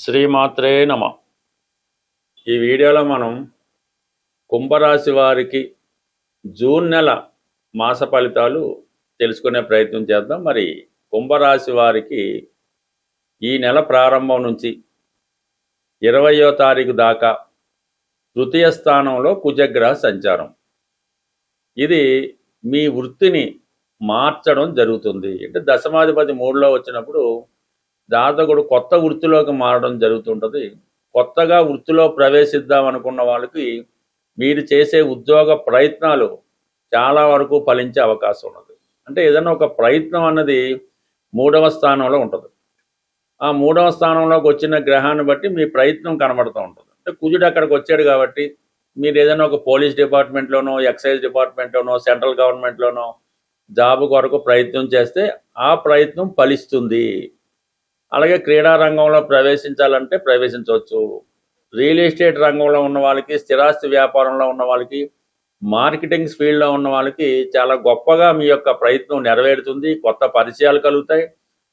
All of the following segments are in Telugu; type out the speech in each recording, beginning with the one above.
శ్రీమాత్రే నమ. ఈ వీడియోలో మనం కుంభరాశి వారికి జూన్ నెల మాస ఫలితాలు తెలుసుకునే ప్రయత్నం చేద్దాం. మరి కుంభరాశి వారికి ఈ నెల ప్రారంభం నుంచి 20వ తారీఖు దాకా తృతీయ స్థానంలో కుజగ్రహ సంచారం. ఇది మీ వృత్తిని మార్చడం జరుగుతుంది. అంటే దశమాధిపతి 3లో వచ్చినప్పుడు జాతకుడు కొత్త వృత్తిలోకి మారడం జరుగుతుంటుంది. కొత్తగా వృత్తిలో ప్రవేశిద్దాం అనుకున్న వాళ్ళకి మీరు చేసే ఉద్యోగ ప్రయత్నాలు చాలా వరకు ఫలించే అవకాశం ఉన్నది. అంటే ఏదైనా ఒక ప్రయత్నం అన్నది 3వ స్థానంలో ఉంటుంది. ఆ 3వ స్థానంలోకి వచ్చిన గ్రహాన్ని బట్టి మీ ప్రయత్నం కనబడుతూ ఉంటుంది. అంటే కుజుడు అక్కడికి వచ్చాడు కాబట్టి మీరు ఏదైనా ఒక పోలీస్ డిపార్ట్మెంట్లోనో, ఎక్సైజ్ డిపార్ట్మెంట్లోనో, సెంట్రల్ గవర్నమెంట్లోనో జాబ్ కొరకు ప్రయత్నం చేస్తే ఆ ప్రయత్నం ఫలిస్తుంది. అలాగే క్రీడా రంగంలో ప్రవేశించాలంటే ప్రవేశించవచ్చు. రియల్ ఎస్టేట్ రంగంలో ఉన్న వాళ్ళకి, స్థిరాస్తి వ్యాపారంలో ఉన్న వాళ్ళకి, మార్కెటింగ్ ఫీల్డ్లో ఉన్న వాళ్ళకి చాలా గొప్పగా మీ యొక్క ప్రయత్నం నెరవేరుతుంది. కొత్త పరిచయాలు కలుగుతాయి.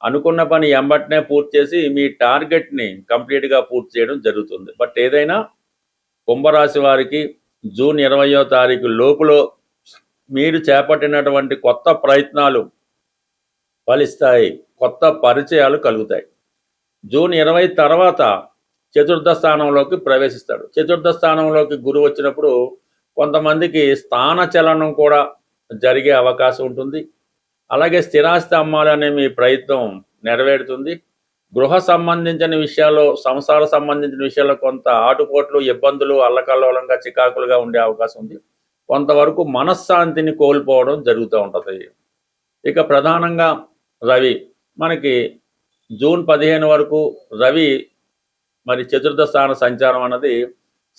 అనుకున్న పని ఎంబటనే పూర్తి చేసి మీ టార్గెట్ని కంప్లీట్గా పూర్తి చేయడం జరుగుతుంది. బట్ ఏదైనా కుంభరాశి వారికి జూన్ 20వ తారీఖు లోపులో మీరు చేపట్టినటువంటి కొత్త ప్రయత్నాలు ఫలిస్తాయి. కొత్త పరిచయాలు కలుగుతాయి. జూన్ 20 తర్వాత చతుర్థ స్థానంలోకి ప్రవేశిస్తాడు. చతుర్థ స్థానంలోకి గురువు వచ్చినప్పుడు కొంతమందికి స్థాన చలనం కూడా జరిగే అవకాశం ఉంటుంది. అలాగే స్థిరాస్తి అమ్మాలనే మీ ప్రయత్నం నెరవేరుతుంది. గృహ సంబంధించిన విషయాల్లో, సంసార సంబంధించిన విషయాల్లో కొంత ఆటుపోట్లు, ఇబ్బందులు, అల్లకల్లోలంగా, చికాకులుగా ఉండే అవకాశం ఉంది. కొంతవరకు మనశ్శాంతిని కోల్పోవడం జరుగుతూ ఉంటుంది. ఇక ప్రధానంగా రవి, మనకి జూన్ 15 వరకు రవి మరి చతుర్థ స్థాన సంచారం అన్నది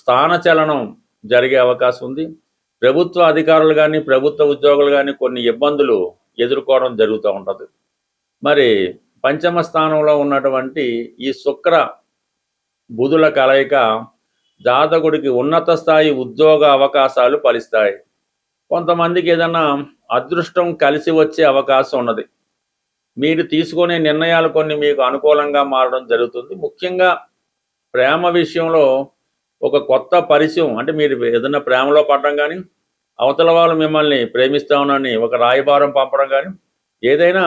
స్థాన చలనం జరిగే అవకాశం ఉంది. ప్రభుత్వ అధికారులు కానీ, ప్రభుత్వ ఉద్యోగులు కానీ కొన్ని ఇబ్బందులు ఎదుర్కోవడం జరుగుతూ ఉంటుంది. మరి పంచమ స్థానంలో ఉన్నటువంటి ఈ శుక్ర బుధుల కలయిక జాతకుడికి ఉన్నత స్థాయి ఉద్యోగ అవకాశాలు ఫలిస్తాయి. కొంతమందికి ఏదైనా అదృష్టం కలిసి వచ్చే అవకాశం ఉన్నది. మీరు తీసుకునే నిర్ణయాలు కొన్ని మీకు అనుకూలంగా మారడం జరుగుతుంది. ముఖ్యంగా ప్రేమ విషయంలో ఒక కొత్త పరిచయం, అంటే మీరు ఏదైనా ప్రేమలో పడడం కానీ, అవతల వాళ్ళు మిమ్మల్ని ప్రేమిస్తామని ఒక రాయబారం పంపడం కానీ, ఏదైనా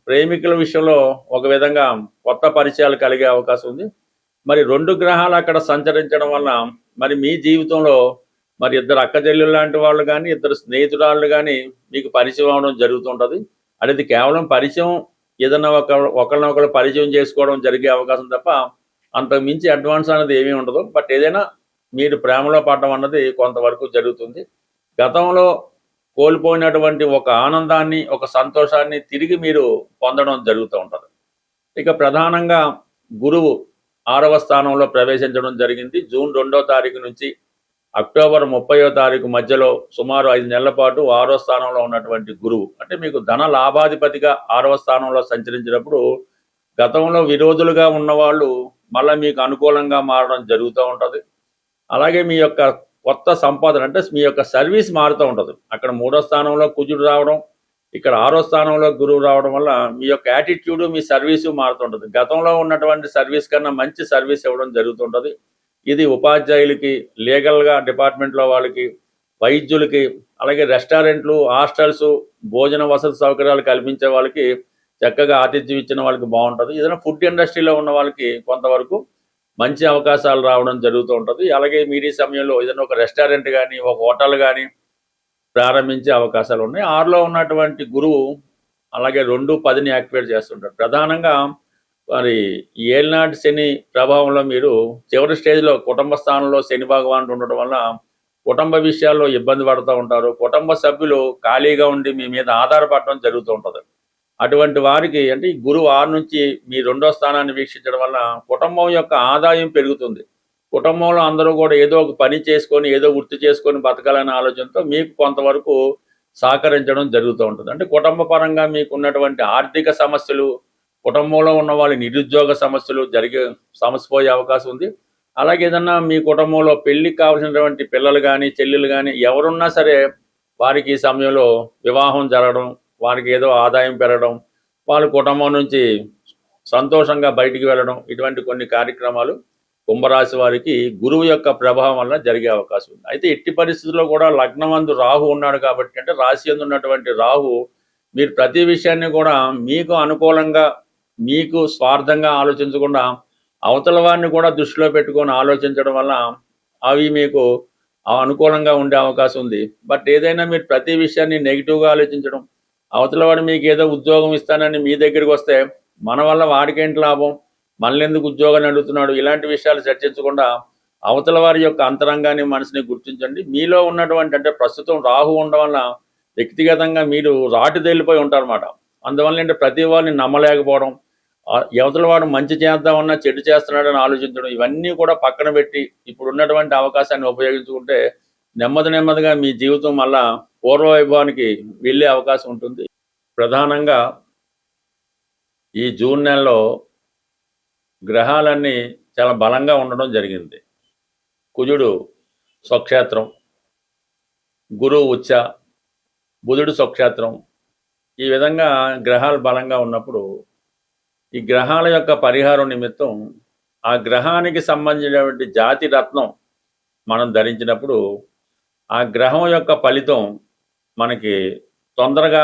ప్రేమికుల విషయంలో ఒక విధంగా కొత్త పరిచయాలు కలిగే అవకాశం ఉంది. మరి 2 గ్రహాలు అక్కడ సంచరించడం వల్ల మరి మీ జీవితంలో మరి 2 అక్కచెల్లెలు లాంటి వాళ్ళు కానీ, 2 స్నేహితురాళ్ళు కానీ మీకు పరిచయం అవడం జరుగుతుంటుంది. అది కేవలం పరిచయం, ఏదన్నా ఒకరినొకరు పరిచయం చేసుకోవడం జరిగే అవకాశం తప్ప అంతకు మించి అడ్వాన్స్ అనేది ఏమీ ఉండదు. బట్ ఏదైనా మీరు ప్రేమలో పడడం అన్నది కొంతవరకు జరుగుతుంది. గతంలో కోల్పోయినటువంటి ఒక ఆనందాన్ని, ఒక సంతోషాన్ని తిరిగి మీరు పొందడం జరుగుతూ ఉంటుంది. ఇక ప్రధానంగా గురువు 6వ స్థానంలో ప్రవేశించడం జరిగింది. జూన్ 2వ తారీఖు నుంచి అక్టోబర్ 30వ తారీఖు మధ్యలో సుమారు 5 నెలల పాటు 6వ స్థానంలో ఉన్నటువంటి గురువు, అంటే మీకు ధన లాభాధిపతిగా 6వ స్థానంలో సంచరించినప్పుడు గతంలో విరోధులుగా ఉన్నవాళ్ళు మళ్ళీ మీకు అనుకూలంగా మారడం జరుగుతూ ఉంటుంది. అలాగే మీ యొక్క కొత్త సంపాదన, అంటే మీ యొక్క సర్వీస్ మారుతూ ఉంటుంది. అక్కడ 3వ స్థానంలో కుజుడు రావడం, ఇక్కడ 6వ స్థానంలో గురువు రావడం వల్ల మీ యొక్క యాటిట్యూడ్, మీ సర్వీసు మారుతుంటుంది. గతంలో ఉన్నటువంటి సర్వీస్ కన్నా మంచి సర్వీస్ ఇవ్వడం జరుగుతుంటుంది. ఇది ఉపాధ్యాయులకి, లీగల్గా డిపార్ట్మెంట్లో వాళ్ళకి, వైద్యులకి, అలాగే రెస్టారెంట్లు, హాస్టల్స్, భోజన వసతి సౌకర్యాలు కల్పించే వాళ్ళకి, చక్కగా ఆతిథ్యం ఇచ్చిన వాళ్ళకి బాగుంటుంది. ఏదైనా ఫుడ్ ఇండస్ట్రీలో ఉన్న వాళ్ళకి కొంతవరకు మంచి అవకాశాలు రావడం జరుగుతూ ఉంటుంది. అలాగే మీరు ఈ సమయంలో ఏదైనా ఒక రెస్టారెంట్ కానీ, ఒక హోటల్ కానీ ప్రారంభించే అవకాశాలు ఉన్నాయి. 6లో ఉన్నటువంటి గురువు అలాగే 2-10ని యాక్టివేట్ చేస్తుంటారు. ప్రధానంగా మరి ఏళ్ళనాటి శని ప్రభావంలో మీరు చివరి స్టేజ్లో కుటుంబ స్థానంలో శని భగవానుడు ఉండడం వల్ల కుటుంబ విషయాల్లో ఇబ్బంది పడుతూ ఉంటారు. కుటుంబ సభ్యులు ఖాళీగా ఉండి మీ మీద ఆధారపడడం జరుగుతూ ఉంటుంది. అటువంటి వారికి, అంటే ఈ గురువు 6 నుంచి మీ 2వ స్థానాన్ని వీక్షించడం వల్ల కుటుంబం యొక్క ఆదాయం పెరుగుతుంది. కుటుంబంలో అందరూ కూడా ఏదో ఒక పని చేసుకొని, ఏదో వృత్తి చేసుకొని బతకాలనే ఆలోచనతో మీకు కొంతవరకు సహకరించడం జరుగుతూ ఉంటుంది. అంటే కుటుంబ పరంగా మీకు ఉన్నటువంటి ఆర్థిక సమస్యలు, కుటుంబంలో ఉన్న వాళ్ళ నిరుద్యోగ సమస్యలు సమస్యపోయే అవకాశం ఉంది. అలాగే ఏదన్నా మీ కుటుంబంలో పెళ్లికి కావాల్సినటువంటి పిల్లలు కానీ, చెల్లెలు కానీ ఎవరున్నా సరే వారికి ఈ సమయంలో వివాహం జరగడం, వారికి ఏదో ఆదాయం పెరగడం, వాళ్ళ కుటుంబం నుంచి సంతోషంగా బయటికి వెళ్ళడం, ఇటువంటి కొన్ని కార్యక్రమాలు కుంభరాశి వారికి గురువు యొక్క ప్రభావం వల్ల జరిగే అవకాశం ఉంది. అయితే ఎట్టి పరిస్థితుల్లో కూడా లగ్నమందు రాహు ఉన్నాడు కాబట్టి, అంటే రాశి యందు ఉన్నటువంటి రాహు మీరు ప్రతి విషయాన్ని కూడా మీకు అనుకూలంగా, మీకు స్వార్థంగా ఆలోచించకుండా అవతల వారిని కూడా దృష్టిలో పెట్టుకొని ఆలోచించడం వల్ల అవి మీకు అనుకూలంగా ఉండే అవకాశం ఉంది. బట్ ఏదైనా మీరు ప్రతి విషయాన్ని నెగిటివ్గా ఆలోచించడం, అవతల వాడు మీకు ఏదో ఉద్యోగం ఇస్తానని మీ దగ్గరికి వస్తే మన వల్ల వాడికేంటి లాభం, మనల్ని ఎందుకు ఉద్యోగాన్ని అడుగుతున్నాడు, ఇలాంటి విషయాలు చర్చించకుండా అవతల వారి యొక్క అంతరంగాన్ని, మనసుని గుర్తించండి. మీలో ఉన్నటువంటి, అంటే ప్రస్తుతం రాహు ఉండడం వల్ల వ్యక్తిగతంగా మీరు రాటి తేలిపోయి ఉంటారన్నమాట. అందువల్ల అంటే ప్రతి వారిని నమ్మలేకపోవడం, అవతల వాడు మంచి చేద్దామన్నా చెడు చేస్తున్నాడని ఆలోచించడం, ఇవన్నీ కూడా పక్కన పెట్టి ఇప్పుడు ఉన్నటువంటి అవకాశాన్ని ఉపయోగించుకుంటే నెమ్మదిగా మీ జీవితం మళ్ళా పూర్వవైభవానికి వెళ్ళే అవకాశం ఉంటుంది. ప్రధానంగా ఈ జూన్ నెలలో గ్రహాలన్నీ చాలా బలంగా ఉండడం జరిగింది. కుజుడు స్వక్షేత్రం, గురువు ఉచ్చ, బుధుడు స్వక్షేత్రం. ఈ విధంగా గ్రహాలు బలంగా ఉన్నప్పుడు ఈ గ్రహాల యొక్క పరిహారం నిమిత్తం ఆ గ్రహానికి సంబంధించినటువంటి జాతి రత్నం మనం ధరించినప్పుడు ఆ గ్రహం యొక్క ఫలితం మనకి తొందరగా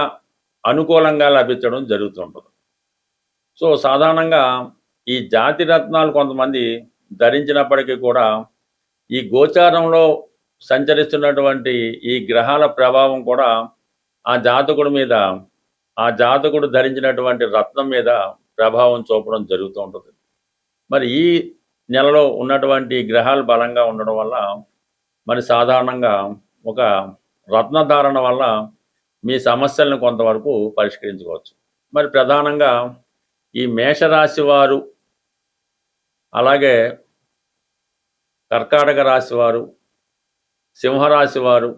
అనుకూలంగా లభించడం జరుగుతుంటుంది. సో సాధారణంగా ఈ జాతి రత్నాలు కొంతమంది ధరించినప్పటికీ కూడా ఈ గోచారంలో సంచరిస్తున్నటువంటి ఈ గ్రహాల ప్రభావం కూడా ఆ జాతకుడి మీద, ఆ జాతకుడు ధరించినటువంటి రత్నం మీద ప్రభావం చూపడం జరుగుతూ ఉంటుంది. మరి ఈ నెలలో ఉన్నటువంటి గ్రహాలు బలంగా ఉండడం వల్ల మరి సాధారణంగా ఒక రత్నధారణ వల్ల మీ సమస్యలను కొంతవరకు పరిష్కరించుకోవచ్చు. మరి ప్రధానంగా ఈ మేషరాశి వారు, అలాగే కర్కాటక రాశి వారు, సింహరాశి వారు,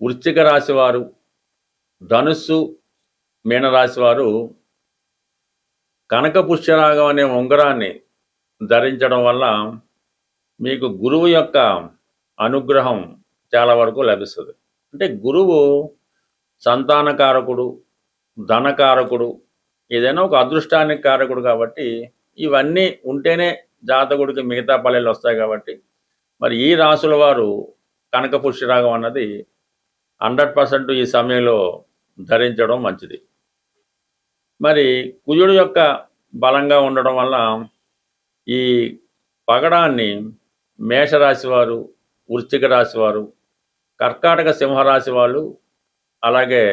వృశ్చిక రాశి వారు, ధనుస్సు, మీనరాశి వారు కనక పుష్యరాగం అనే ఉంగరాన్ని ధరించడం వల్ల మీకు గురువు యొక్క అనుగ్రహం చాలా వరకు లభిస్తుంది. అంటే గురువు సంతానకారకుడు, ధనకారకుడు, ఏదైనా ఒక అదృష్టానికి కారకుడు కాబట్టి ఇవన్నీ ఉంటేనే జాతకుడికి మిగతా ఫలాలు వస్తాయి. కాబట్టి మరి ఈ రాశుల వారు కనక పుష్యరాగం అన్నది 100% ఈ సమయంలో ధరించడం మంచిది. మరి కుజుడు యొక్క బలంగా ఉండడం వల్ల ఈ పగడాన్ని మేషరాశి వారు, వృశ్చిక రాశి వారు, కర్కాటక సింహరాశి వాళ్ళు, అలాగే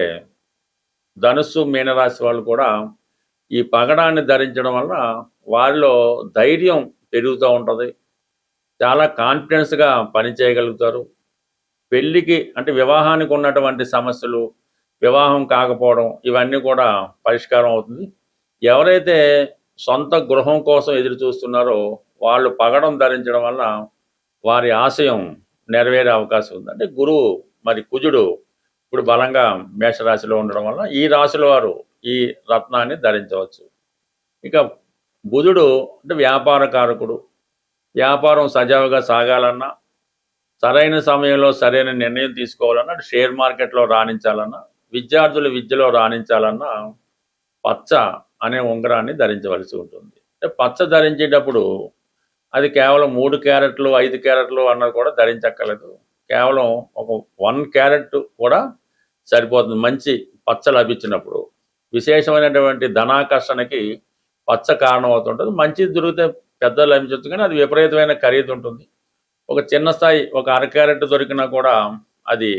ధనుస్సు మీనరాశి వాళ్ళు కూడా ఈ పగడాన్ని ధరించడం వల్ల వారిలో ధైర్యం పెరుగుతూ ఉంటుంది. చాలా కాన్ఫిడెన్స్గా పనిచేయగలుగుతారు. పెళ్ళికి, అంటే వివాహానికి ఉన్నటువంటి సమస్యలు, వివాహం కాకపోవడం, ఇవన్నీ కూడా పరిష్కారం అవుతుంది. ఎవరైతే సొంత గృహం కోసం ఎదురు చూస్తున్నారో వాళ్ళు పగడం ధరించడం వల్ల వారి ఆశయం నెరవేరే అవకాశం ఉంది. అంటే గురువు, మరి కుజుడు ఇప్పుడు బలంగా మేషరాశిలో ఉండడం వల్ల ఈ రాశుల వారు ఈ రత్నాన్ని ధరించవచ్చు. ఇక బుధుడు అంటే వ్యాపార కారకుడు. వ్యాపారం సజావుగా సాగాలన్నా, సరైన సమయంలో సరైన నిర్ణయం తీసుకోవాలన్నా, షేర్ మార్కెట్లో రాణించాలన్నా, విద్యార్థులు విద్యలో రాణించాలన్నా పచ్చ అనే ఉంగరాన్ని ధరించవలసి ఉంటుంది. అంటే పచ్చ ధరించేటప్పుడు అది కేవలం 3 క్యారెట్లు 5 క్యారెట్లు అన్నది కూడా ధరించక్కర్లేదు. కేవలం ఒక 1 క్యారెట్ కూడా సరిపోతుంది. మంచి పచ్చ లభించినప్పుడు విశేషమైనటువంటి ధనాకర్షణకి పచ్చ కారణం అవుతుంటుంది. మంచిది దొరికితే పెద్దలు లభించవచ్చు, కానీ అది విపరీతమైన ఖరీదు ఉంటుంది. ఒక చిన్న స్థాయి ఒక 1/2 క్యారెట్ దొరికినా కూడా అది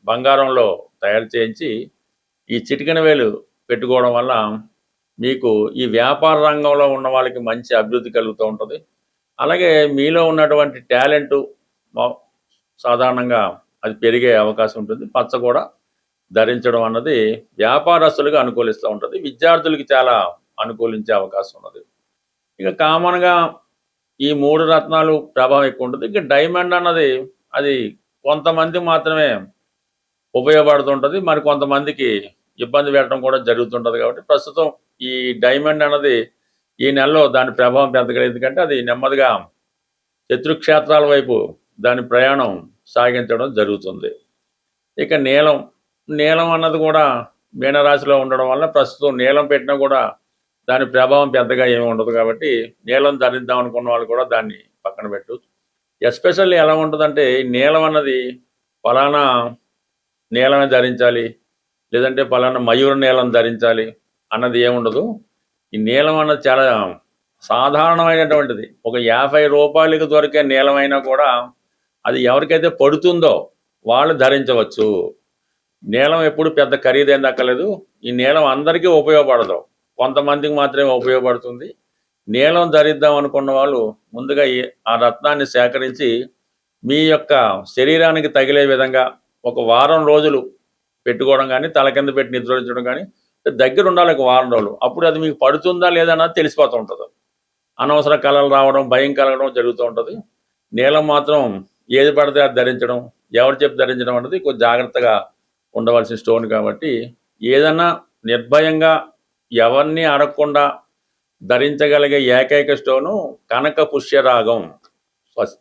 బంగారంలో తయారు చేయించి ఈ చిటికెన వేలు పెట్టుకోవడం వల్ల మీకు ఈ వ్యాపార రంగంలో ఉన్న వాళ్ళకి మంచి అభివృద్ధి కలుగుతూ ఉంటుంది. అలాగే మీలో ఉన్నటువంటి టాలెంటు సాధారణంగా అది పెరిగే అవకాశం ఉంటుంది. పచ్చ కూడా ధరించడం అన్నది వ్యాపారస్తులుగా అనుకూలిస్తూ ఉంటుంది. విద్యార్థులకి చాలా అనుకూలించే అవకాశం ఉన్నది. ఇక కామన్గా ఈ 3 రత్నాలు ప్రభావం ఎక్కువ ఉంటుంది. ఇక డైమండ్ అన్నది అది కొంతమంది మాత్రమే ఉపయోగపడుతుంటుంది, మరి కొంతమందికి ఇబ్బంది పెట్టడం కూడా జరుగుతుంటుంది. కాబట్టి ప్రస్తుతం ఈ డైమండ్ అన్నది ఈ నెలలో దాని ప్రభావం పెద్దగా, ఎందుకంటే అది నెమ్మదిగా శత్రుక్షేత్రాల వైపు దాని ప్రయాణం సాగించడం జరుగుతుంది. ఇక నీలం అన్నది కూడా మీనరాశిలో ఉండడం వల్ల ప్రస్తుతం నీలం పెట్టినా కూడా దాని ప్రభావం పెద్దగా ఏమి ఉండదు కాబట్టి నీలం ధరిద్దాం అనుకున్న వాళ్ళు కూడా దాన్ని పక్కన పెట్టు. ఎస్పెషల్లీ ఎలా ఉంటుందంటే నీలం అన్నది ఫలానా నీలమే ధరించాలి, లేదంటే ఫలానా మయూర నీలం ధరించాలి అన్నది ఏముండదు. ఈ నీలం అన్నది చాలా సాధారణమైనటువంటిది. ఒక 50 రూపాయలకి దొరికే నీలమైనా కూడా అది ఎవరికైతే పడుతుందో వాళ్ళు ధరించవచ్చు. నీలం ఎప్పుడు పెద్ద ఖరీదైంది అక్కర్లేదు. ఈ నీలం అందరికీ ఉపయోగపడదు, కొంతమందికి మాత్రమే ఉపయోగపడుతుంది. నీలం ధరిద్దాం అనుకున్న వాళ్ళు ముందుగా ఆ రత్నాన్ని సేకరించి మీ యొక్క శరీరానికి తగిలే విధంగా ఒక వారం రోజులు పెట్టుకోవడం కానీ, తల కింద పెట్టి నిద్రించడం కానీ, దగ్గర ఉండాలి ఒక వారం రోజులు. అప్పుడు అది మీకు పడుతుందా లేదా అన్నది తెలిసిపోతూ ఉంటుంది. అనవసర కళలు రావడం, భయం కలగడం జరుగుతూ ఉంటుంది. నీలం మాత్రం ఏది పడితే అది ధరించడం, ఎవరు చెప్పి ధరించడం అనేది కొంచెం జాగ్రత్తగా ఉండవలసిన స్టోన్ కాబట్టి ఏదన్నా నిర్భయంగా ఎవరిని అడగకుండా ధరించగలిగే ఏకైక స్టోను కనక పుష్యరాగం. స్వస్తి.